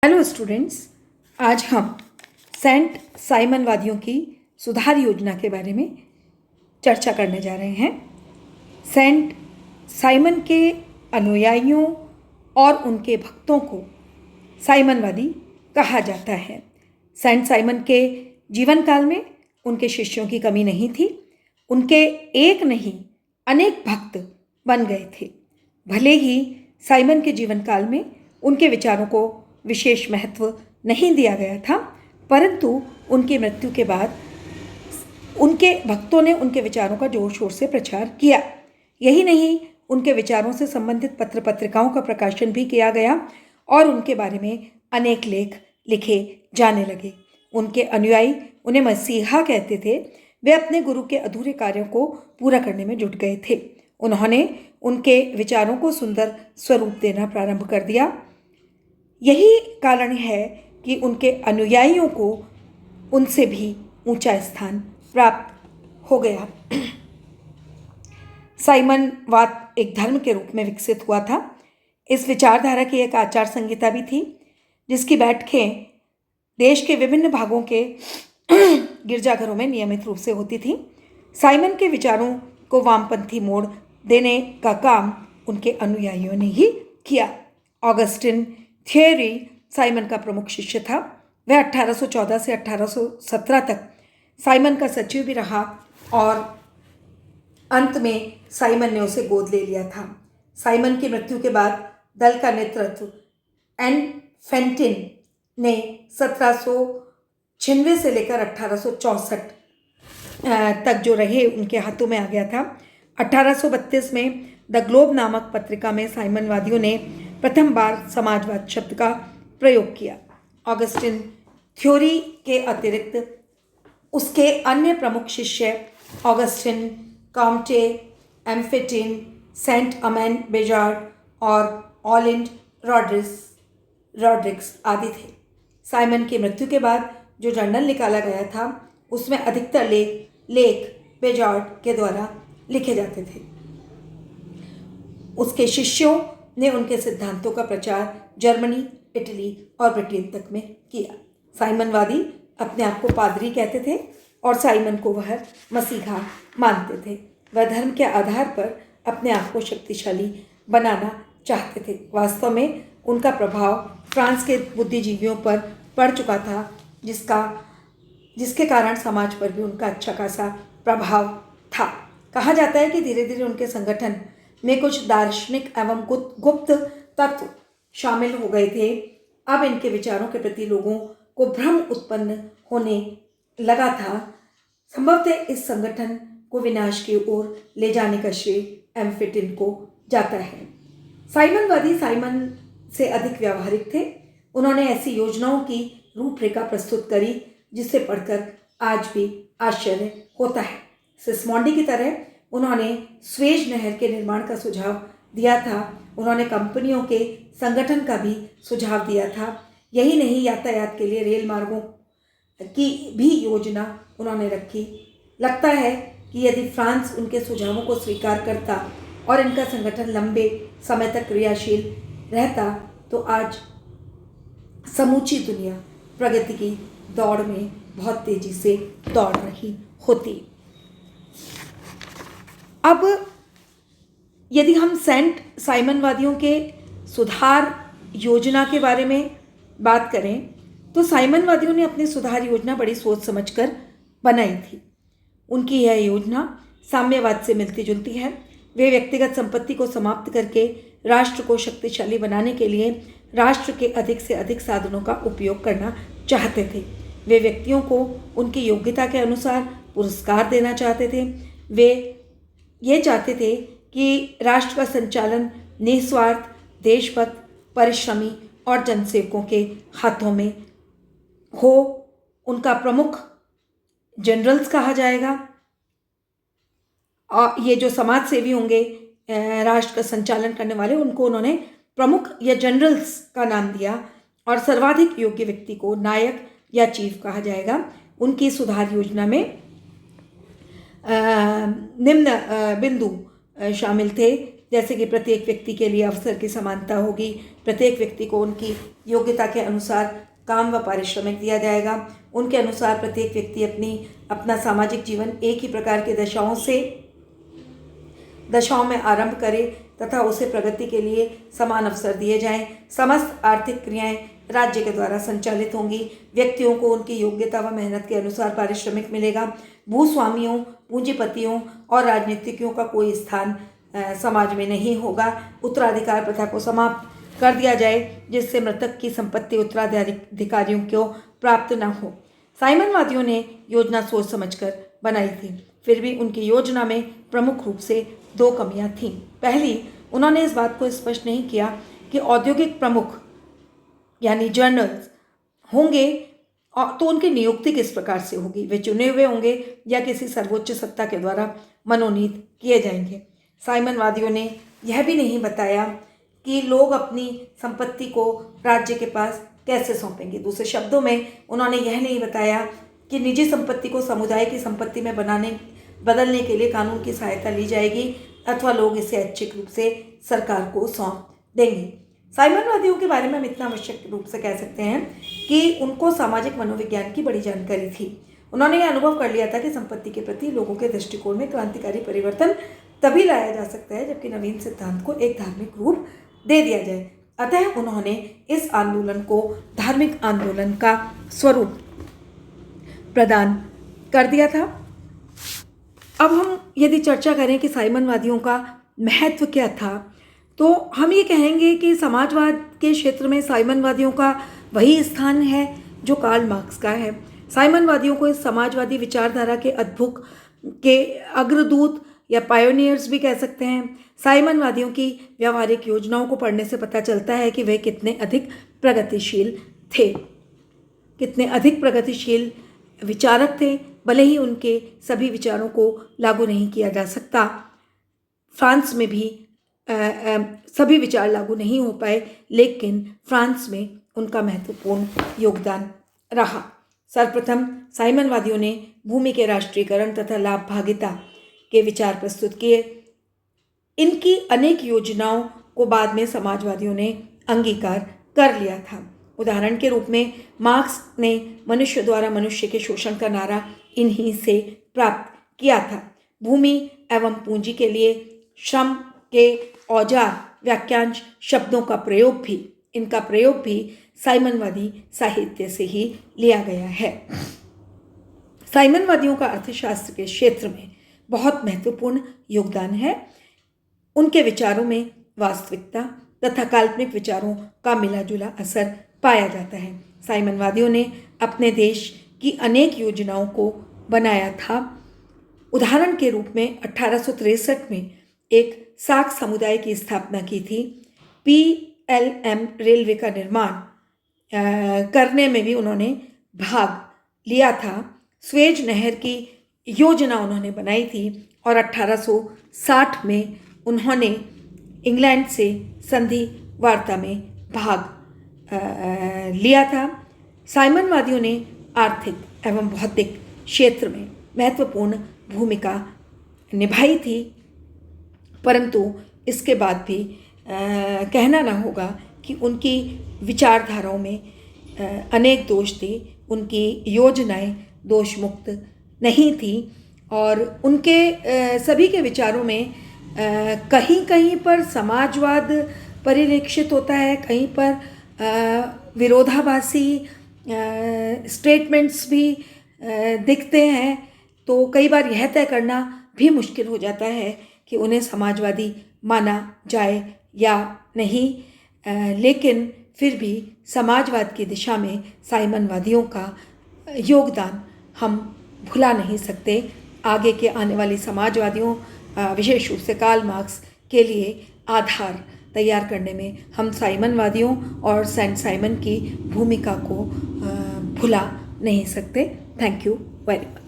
Hello students, आज हम Saint साइमनवादियों की सुधार योजना के बारे में चर्चा करने जा रहे हैं। सेंट साइमन के अनुयायियों और उनके भक्तों को साइमनवादी कहा जाता है। सेंट साइमन के जीवन काल में उनके शिष्यों की कमी नहीं थी। उनके एक नहीं अनेक भक्त बन गए थे। भले ही साइमन के जीवन काल में उनके विचारों को विशेष महत्व नहीं दिया गया था, परंतु उनकी मृत्यु के बाद उनके भक्तों ने उनके विचारों का जोर शोर से प्रचार किया। यही नहीं, उनके विचारों से संबंधित पत्र पत्रिकाओं का प्रकाशन भी किया गया और उनके बारे में अनेक लेख लिखे जाने लगे। उनके अनुयायी उन्हें मसीहा कहते थे। वे अपने गुरु के अधूरे कार्यों को पूरा करने में जुट गए थे। उन्होंने उनके विचारों को सुंदर स्वरूप देना प्रारंभ कर दिया। यही कारण है कि उनके अनुयायियों को उनसे भी ऊंचा स्थान प्राप्त हो गया। साइमनवाद एक धर्म के रूप में विकसित हुआ था। इस विचारधारा की एक आचार संहिता भी थी, जिसकी बैठकें देश के विभिन्न भागों के गिरजाघरों में नियमित रूप से होती थी। साइमन के विचारों को वामपंथी मोड़ देने का काम उनके अनुयायियों ने ही किया। ऑगस्टिन थियरी साइमन का प्रमुख शिष्य था। वह 1814 से 1817 तक साइमन का सचिव भी रहा और अंत में साइमन ने उसे गोद ले लिया था। साइमन की मृत्यु के बाद दल का नेतृत्व एन फेंटिन ने 1796 से लेकर 1864 तक जो रहे उनके हाथों में आ गया था। 1832 में द ग्लोब नामक पत्रिका में साइमनवादियों ने प्रथम बार समाजवाद शब्द का प्रयोग किया। ऑगस्टिन थ्योरी के अतिरिक्त उसके अन्य प्रमुख शिष्य ऑगस्टिन, कॉम्टे, एम्फेटिन, सेंट अमेन बेजार्ड और ऑलिंड रॉड्रिक्स आदि थे। साइमन की मृत्यु के बाद जो जर्नल निकाला गया था उसमें अधिकतर लेख बेजार्ड के द्वारा लिखे जाते थे। उसके शिष्यों ने उनके सिद्धांतों का प्रचार जर्मनी, इटली और ब्रिटेन तक में किया। साइमनवादी अपने आप को पादरी कहते थे और साइमन को वह मसीहा मानते थे। वह धर्म के आधार पर अपने आप को शक्तिशाली बनाना चाहते थे। वास्तव में उनका प्रभाव फ्रांस के बुद्धिजीवियों पर पड़ चुका था, जिसके कारण समाज पर भी उनका अच्छा खासा प्रभाव था। कहा जाता है कि धीरे धीरे उनके संगठन में कुछ दार्शनिक एवं गुप्त तत्व शामिल हो गए थे। अब इनके विचारों के प्रति लोगों को भ्रम उत्पन्न होने लगा था। संभवतः इस संगठन को विनाश की ओर ले जाने का श्रेय एम्फेटिन को जाता है। साइमनवादी साइमन से अधिक व्यावहारिक थे। उन्होंने ऐसी योजनाओं की रूपरेखा प्रस्तुत करी जिसे पढ़कर आज भी आश्चर्य होता है। सिस्मोंडी की तरह उन्होंने स्वेज नहर के निर्माण का सुझाव दिया था। उन्होंने कंपनियों के संगठन का भी सुझाव दिया था। यही नहीं, यातायात के लिए रेल मार्गों की भी योजना उन्होंने रखी। लगता है कि यदि फ्रांस उनके सुझावों को स्वीकार करता और इनका संगठन लंबे समय तक क्रियाशील रहता तो आज समूची दुनिया प्रगति की दौड़ में बहुत तेजी से दौड़ रही होती। अब यदि हम सेंट साइमनवादियों के सुधार योजना के बारे में बात करें तो साइमनवादियों ने अपनी सुधार योजना बड़ी सोच समझकर बनाई थी। उनकी यह योजना साम्यवाद से मिलती जुलती है। वे व्यक्तिगत संपत्ति को समाप्त करके राष्ट्र को शक्तिशाली बनाने के लिए राष्ट्र के अधिक से अधिक साधनों का उपयोग करना चाहते थे। वे व्यक्तियों को उनकी योग्यता के अनुसार पुरस्कार देना चाहते थे। वे ये चाहते थे कि राष्ट्र का संचालन निस्वार्थ, देशभक्त, परिश्रमी और जनसेवकों के हाथों में हो। उनका प्रमुख जनरल्स कहा जाएगा और ये जो समाज सेवी होंगे, राष्ट्र का संचालन करने वाले, उनको उन्होंने प्रमुख या जनरल्स का नाम दिया और सर्वाधिक योग्य व्यक्ति को नायक या चीफ कहा जाएगा। उनकी सुधार योजना में निम्न बिंदु शामिल थे। जैसे कि प्रत्येक व्यक्ति के लिए अवसर की समानता होगी, प्रत्येक व्यक्ति को उनकी योग्यता के अनुसार काम व पारिश्रमिक दिया जाएगा, उनके अनुसार प्रत्येक व्यक्ति अपना सामाजिक जीवन एक ही प्रकार के दशाओं में आरंभ करे तथा उसे प्रगति के लिए समान अवसर दिए जाएं। समस्त आर्थिक क्रियाएं राज्य के द्वारा संचालित होंगी। व्यक्तियों को उनकी योग्यता व मेहनत के अनुसार पारिश्रमिक मिलेगा। भूस्वामियों, पूंजीपतियों और राजनीतिज्ञों का कोई स्थान समाज में नहीं होगा। उत्तराधिकार प्रथा को समाप्त कर दिया जाए जिससे मृतक की संपत्ति उत्तराधिकारियों को प्राप्त न हो। साइमनवादियों ने योजना सोच समझकर बनाई थी, फिर भी उनकी योजना में प्रमुख रूप से 2 कमियां थीं। पहली, उन्होंने इस बात को स्पष्ट नहीं किया कि औद्योगिक प्रमुख यानी जर्नल्स होंगे तो उनकी नियुक्ति किस प्रकार से होगी, वे चुने हुए होंगे या किसी सर्वोच्च सत्ता के द्वारा मनोनीत किए जाएंगे। साइमनवादियों ने यह भी नहीं बताया कि लोग अपनी संपत्ति को राज्य के पास कैसे सौंपेंगे। दूसरे शब्दों में उन्होंने यह नहीं बताया कि निजी संपत्ति को समुदाय की संपत्ति में बदलने के लिए कानून की सहायता ली जाएगी अथवा लोग इसे ऐच्छिक रूप से सरकार को सौंप देंगे। साइमनवादियों के बारे में हम इतना आवश्यक रूप से कह सकते हैं कि उनको सामाजिक मनोविज्ञान की बड़ी जानकारी थी। उन्होंने यह अनुभव कर लिया था कि संपत्ति के प्रति लोगों के दृष्टिकोण में क्रांतिकारी परिवर्तन तभी लाया जा सकता है जबकि नवीन सिद्धांत को एक धार्मिक रूप दे दिया जाए। अतः उन्होंने इस आंदोलन को धार्मिक आंदोलन का स्वरूप प्रदान कर दिया था। अब हम यदि चर्चा करें कि साइमनवादियों का महत्व क्या था, तो हम ये कहेंगे कि समाजवाद के क्षेत्र में साइमनवादियों का वही स्थान है जो कार्ल मार्क्स का है। साइमनवादियों को इस समाजवादी विचारधारा के अद्भुत के अग्रदूत या पायोनियर्स भी कह सकते हैं। साइमनवादियों की व्यावहारिक योजनाओं को पढ़ने से पता चलता है कि वे कितने अधिक प्रगतिशील थे, कितने अधिक प्रगतिशील विचारक थे। भले ही उनके सभी विचारों को लागू नहीं किया जा सकता, फ्रांस में भी सभी विचार लागू नहीं हो पाए, लेकिन फ्रांस में उनका महत्वपूर्ण योगदान रहा। सर्वप्रथम साइमनवादियों ने भूमि के राष्ट्रीयकरण तथा लाभभागिता के विचार प्रस्तुत किए। इनकी अनेक योजनाओं को बाद में समाजवादियों ने अंगीकार कर लिया था। उदाहरण के रूप में मार्क्स ने मनुष्य द्वारा मनुष्य के शोषण का नारा इन्हीं से प्राप्त किया था। भूमि एवं पूंजी के लिए श्रम के औजार वाक्यांश शब्दों का इनका प्रयोग भी साइमनवादी साहित्य से ही लिया गया है। साइमनवादियों का अर्थशास्त्र के क्षेत्र में बहुत महत्वपूर्ण योगदान है। उनके विचारों में वास्तविकता तथा काल्पनिक विचारों का मिलाजुला असर पाया जाता है। साइमनवादियों ने अपने देश की अनेक योजनाओं को बनाया था। उदाहरण के रूप में 1863 में एक साख समुदाय की स्थापना की थी। PLM रेलवे का निर्माण करने में भी उन्होंने भाग लिया था। स्वेज नहर की योजना उन्होंने बनाई थी और 1860 में उन्होंने इंग्लैंड से संधि वार्ता में भाग लिया था। साइमनवादियों ने आर्थिक एवं भौतिक क्षेत्र में महत्वपूर्ण भूमिका निभाई थी, परंतु इसके बाद भी कहना ना होगा कि उनकी विचारधाराओं में अनेक दोष थे। उनकी योजनाएं दोष मुक्त नहीं थी और उनके सभी के विचारों में कहीं कहीं पर समाजवाद परिलक्षित होता है, कहीं पर विरोधाभासी स्टेटमेंट्स भी दिखते हैं। तो कई बार यह तय करना भी मुश्किल हो जाता है कि उन्हें समाजवादी माना जाए या नहीं, लेकिन फिर भी समाजवाद की दिशा में साइमनवादियों का योगदान हम भुला नहीं सकते। आगे के आने वाली समाजवादियों विशेष रूप से कार्ल मार्क्स के लिए आधार तैयार करने में हम साइमनवादियों और सेंट साइमन की भूमिका को भुला नहीं सकते। Thank you very much.